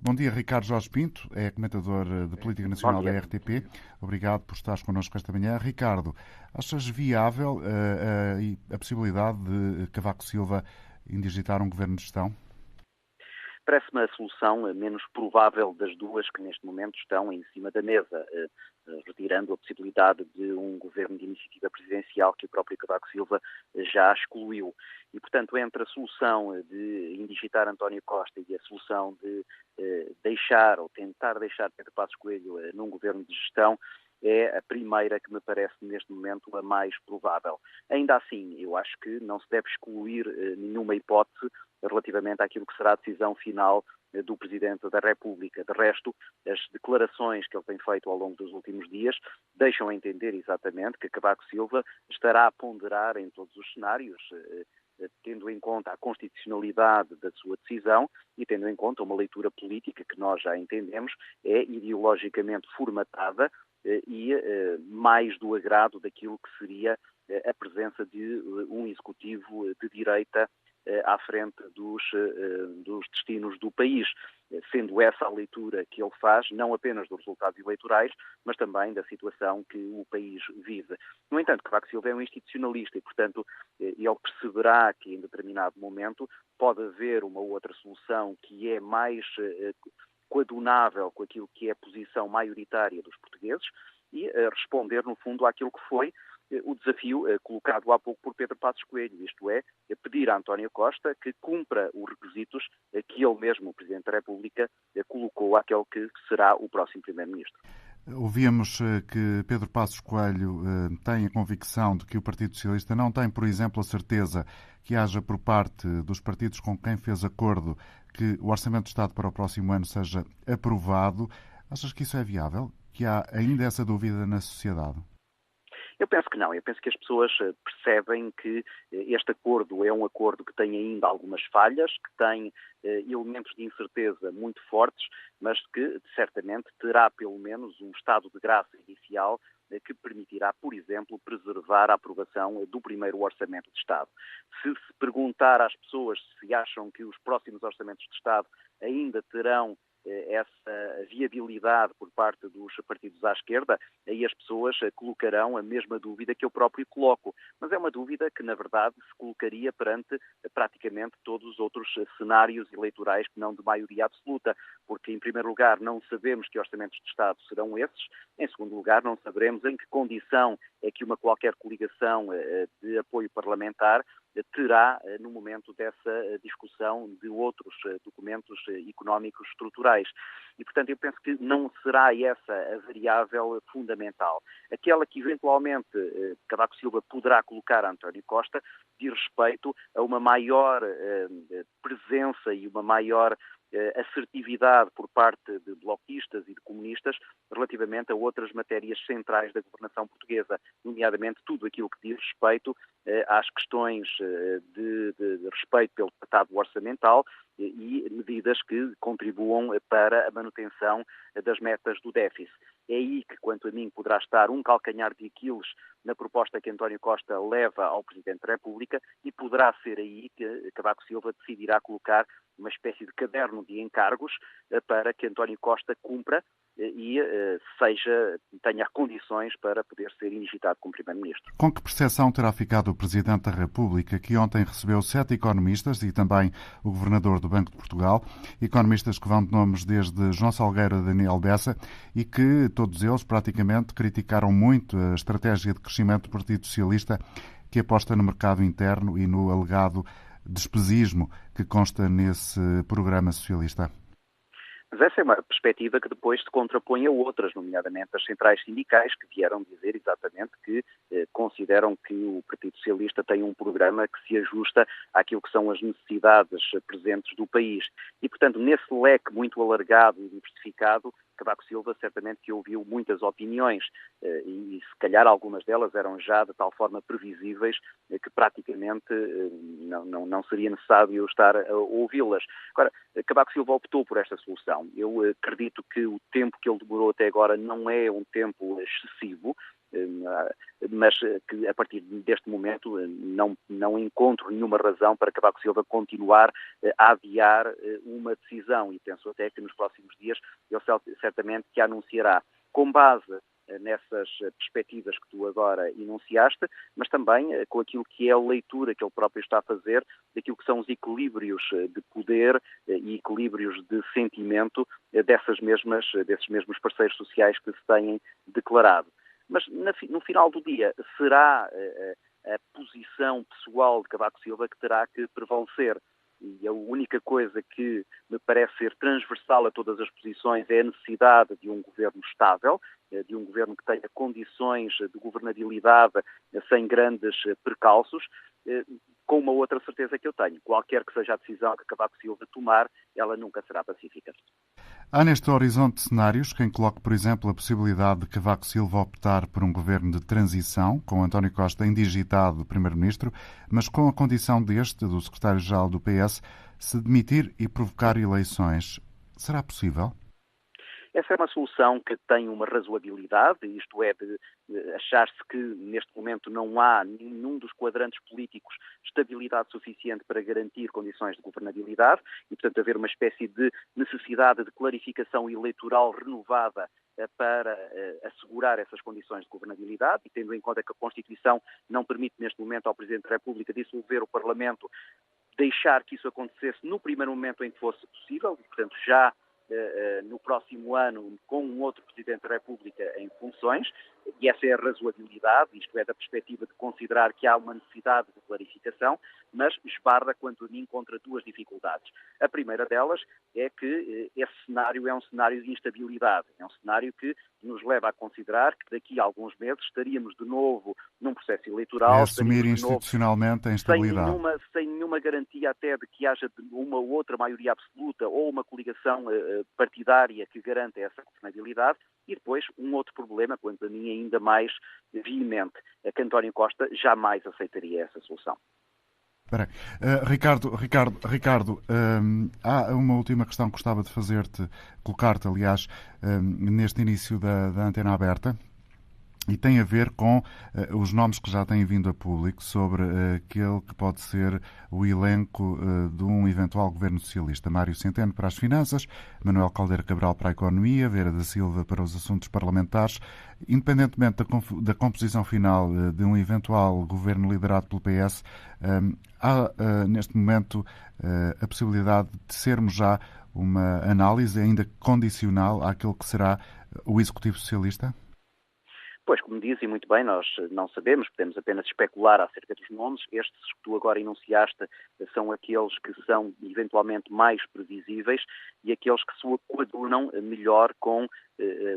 Bom dia, Ricardo Jorge Pinto, é comentador de Política Bom Nacional da dia. RTP. Obrigado por estares connosco esta manhã. Ricardo, achas viável a possibilidade de Cavaco Silva indigitar um governo de gestão? Parece-me a solução menos provável das duas que neste momento estão em cima da mesa, retirando a possibilidade de um governo de iniciativa presidencial que o próprio Cavaco Silva já excluiu. E, portanto, entre a solução de indigitar António Costa e a solução de deixar ou tentar deixar Pedro Passos Coelho num governo de gestão, é a primeira que me parece neste momento a mais provável. Ainda assim, eu acho que não se deve excluir nenhuma hipótese relativamente àquilo que será a decisão final do Presidente da República. De resto, as declarações que ele tem feito ao longo dos últimos dias deixam a entender exatamente que Cavaco Silva estará a ponderar em todos os cenários, tendo em conta a constitucionalidade da sua decisão e tendo em conta uma leitura política que nós já entendemos é ideologicamente formatada e mais do agrado daquilo que seria a presença de um executivo de direita à frente dos destinos do país, sendo essa a leitura que ele faz, não apenas dos resultados eleitorais, mas também da situação que o país vive. No entanto, Cavaco Silva é um institucionalista e, portanto, ele perceberá que em determinado momento pode haver uma outra solução que é mais coadunável com aquilo que é a posição maioritária dos portugueses e responder, no fundo, àquilo que foi o desafio colocado há pouco por Pedro Passos Coelho, isto é, pedir a António Costa que cumpra os requisitos que ele mesmo, o Presidente da República, colocou àquele que será o próximo Primeiro-Ministro. Ouvíamos que Pedro Passos Coelho tem a convicção de que o Partido Socialista não tem, por exemplo, a certeza que haja por parte dos partidos com quem fez acordo que o Orçamento de Estado para o próximo ano seja aprovado. Achas que isso é viável? Que há ainda essa dúvida na sociedade? Eu penso que não. Eu penso que as pessoas percebem que este acordo é um acordo que tem ainda algumas falhas, que tem elementos de incerteza muito fortes, mas que certamente terá pelo menos um estado de graça inicial que permitirá, por exemplo, preservar a aprovação do primeiro Orçamento de Estado. Se perguntar às pessoas se acham que os próximos Orçamentos de Estado ainda terão essa viabilidade por parte dos partidos à esquerda, aí as pessoas colocarão a mesma dúvida que eu próprio coloco. Mas é uma dúvida que, na verdade, se colocaria perante praticamente todos os outros cenários eleitorais que não de maioria absoluta, porque, em primeiro lugar, não sabemos que orçamentos de Estado serão esses, em segundo lugar, não saberemos em que condição é que uma qualquer coligação de apoio parlamentar terá, no momento dessa discussão, de outros documentos económicos estruturais. E, portanto, eu penso que não será essa a variável fundamental. Aquela que, eventualmente, Cavaco Silva poderá colocar a António Costa diz respeito a uma maior presença e uma maior assertividade por parte de bloquistas e de comunistas relativamente a outras matérias centrais da governação portuguesa, nomeadamente tudo aquilo que diz respeito às questões de respeito pelo tratado orçamental e medidas que contribuam para a manutenção das metas do déficit. É aí que, quanto a mim, poderá estar um calcanhar de Aquiles na proposta que António Costa leva ao Presidente da República e poderá ser aí que Cavaco Silva decidirá colocar uma espécie de caderno de encargos para que António Costa cumpra e tenha condições para poder ser indigitado como Primeiro-Ministro. Com que percepção terá ficado o Presidente da República, que ontem recebeu 7 economistas e também o Governador do Banco de Portugal, economistas que vão de nomes desde João Salgueiro a Daniel Bessa e que todos eles praticamente criticaram muito a estratégia de crescimento do Partido Socialista, que aposta no mercado interno e no alegado despesismo que consta nesse programa socialista? Mas essa é uma perspectiva que depois se contrapõe a outras, nomeadamente as centrais sindicais, que vieram dizer exatamente que consideram que o Partido Socialista tem um programa que se ajusta àquilo que são as necessidades presentes do país. E, portanto, nesse leque muito alargado e diversificado, Cavaco Silva certamente que ouviu muitas opiniões e se calhar algumas delas eram já de tal forma previsíveis que praticamente não seria necessário estar a ouvi-las. Agora, Cavaco Silva optou por esta solução. Eu acredito que o tempo que ele demorou até agora não é um tempo excessivo. mas que a partir deste momento não encontro nenhuma razão para Cavaco Silva continuar a adiar uma decisão, e penso até que nos próximos dias ele certamente que anunciará, com base nessas perspectivas que tu agora enunciaste, mas também com aquilo que é a leitura que ele próprio está a fazer daquilo que são os equilíbrios de poder e equilíbrios de sentimento desses mesmos parceiros sociais que se têm declarado. Mas no final do dia, será a posição pessoal de Cavaco Silva que terá que prevalecer. E a única coisa que me parece ser transversal a todas as posições é a necessidade de um governo estável, de um governo que tenha condições de governabilidade sem grandes percalços, com uma outra certeza que eu tenho. Qualquer que seja a decisão que Cavaco Silva tomar, ela nunca será pacífica. Há neste horizonte de cenários quem coloque, por exemplo, a possibilidade de Cavaco Silva optar por um governo de transição, com António Costa indigitado primeiro-ministro, mas com a condição do secretário-geral do PS, se demitir e provocar eleições. Será possível? Essa é uma solução que tem uma razoabilidade, isto é, de achar-se que neste momento não há nenhum dos quadrantes políticos estabilidade suficiente para garantir condições de governabilidade e, portanto, haver uma espécie de necessidade de clarificação eleitoral renovada para assegurar essas condições de governabilidade e tendo em conta que a Constituição não permite neste momento ao Presidente da República dissolver o Parlamento, deixar que isso acontecesse no primeiro momento em que fosse possível, e, portanto, já no próximo ano com um outro Presidente da República em funções, e essa é a razoabilidade, isto é, da perspectiva de considerar que há uma necessidade de clarificação, mas esbarra, quanto a mim, contra duas dificuldades. A primeira delas é que esse cenário é um cenário de instabilidade, é um cenário que nos leva a considerar que daqui a alguns meses estaríamos de novo num processo eleitoral. É assumir institucionalmente a instabilidade. Sem nenhuma garantia até de que haja uma ou outra maioria absoluta ou uma coligação partidária que garanta essa governabilidade. E depois um outro problema, quanto a mim ainda mais veemente, é que António Costa jamais aceitaria essa solução. Espera aí. Ricardo, há uma última questão que gostava de colocar-te, aliás, neste início da Antena Aberta. E tem a ver com os nomes que já têm vindo a público sobre aquele que pode ser o elenco de um eventual governo socialista. Mário Centeno para as finanças, Manuel Caldeira Cabral para a economia, Vera da Silva para os assuntos parlamentares. Independentemente da composição final de um eventual governo liderado pelo PS, há neste momento a possibilidade de sermos já uma análise ainda condicional àquele que será o Executivo Socialista? Pois, como diz, e muito bem, nós não sabemos, podemos apenas especular acerca dos nomes. Estes que tu agora enunciaste são aqueles que são eventualmente mais previsíveis e aqueles que se coadunam melhor com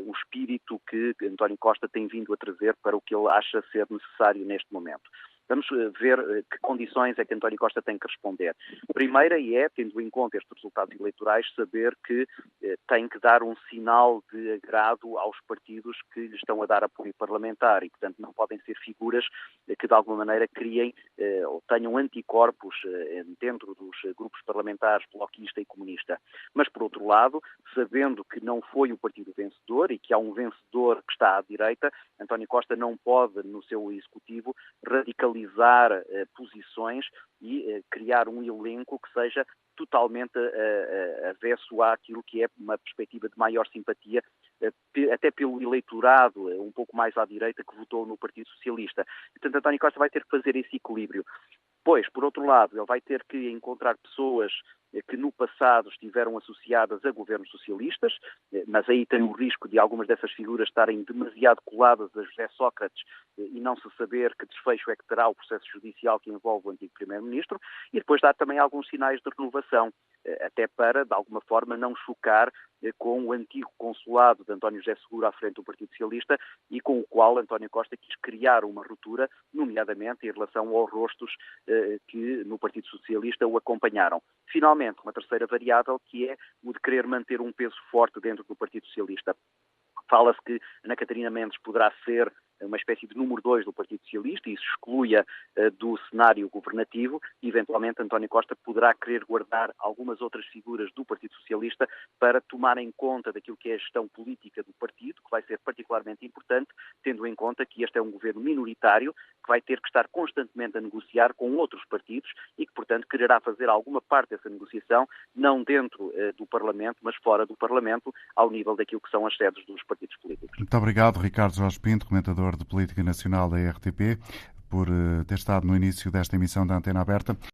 o espírito que António Costa tem vindo a trazer para o que ele acha ser necessário neste momento. Vamos ver que condições é que António Costa tem que responder. Primeira é, tendo em conta estes resultados eleitorais, saber que tem que dar um sinal de agrado aos partidos que lhe estão a dar apoio parlamentar e, portanto, não podem ser figuras que, de alguma maneira, criem ou tenham anticorpos dentro dos grupos parlamentares bloquista e comunista. Mas, por outro lado, sabendo que não foi o partido vencedor e que há um vencedor que está à direita, António Costa não pode, no seu executivo, radicalizar posições e criar um elenco que seja totalmente avesso àquilo que é uma perspectiva de maior simpatia, até pelo eleitorado um pouco mais à direita que votou no Partido Socialista. Portanto, António Costa vai ter que fazer esse equilíbrio. Pois, por outro lado, ele vai ter que encontrar pessoas que no passado estiveram associadas a governos socialistas, mas aí tem o risco de algumas dessas figuras estarem demasiado coladas a José Sócrates e não se saber que desfecho é que terá o processo judicial que envolve o antigo Primeiro-Ministro, e depois dar também alguns sinais de renovação, até para, de alguma forma, não chocar com o antigo consulado de António José Seguro à frente do Partido Socialista e com o qual António Costa quis criar uma ruptura, nomeadamente em relação aos rostos que no Partido Socialista o acompanharam. Finalmente, uma terceira variável que é o de querer manter um peso forte dentro do Partido Socialista. Fala-se que Ana Catarina Mendes poderá ser uma espécie de número 2 do Partido Socialista, e isso exclui-a do cenário governativo. Eventualmente, António Costa poderá querer guardar algumas outras figuras do Partido Socialista para tomarem conta daquilo que é a gestão política do partido, que vai ser particularmente importante, tendo em conta que este é um governo minoritário, que vai ter que estar constantemente a negociar com outros partidos e que, portanto, quererá fazer alguma parte dessa negociação, não dentro do Parlamento, mas fora do Parlamento, ao nível daquilo que são as sedes dos partidos políticos. Muito obrigado, Ricardo Jorge Pinto, comentador de Política Nacional da RTP, por ter estado no início desta emissão da Antena Aberta.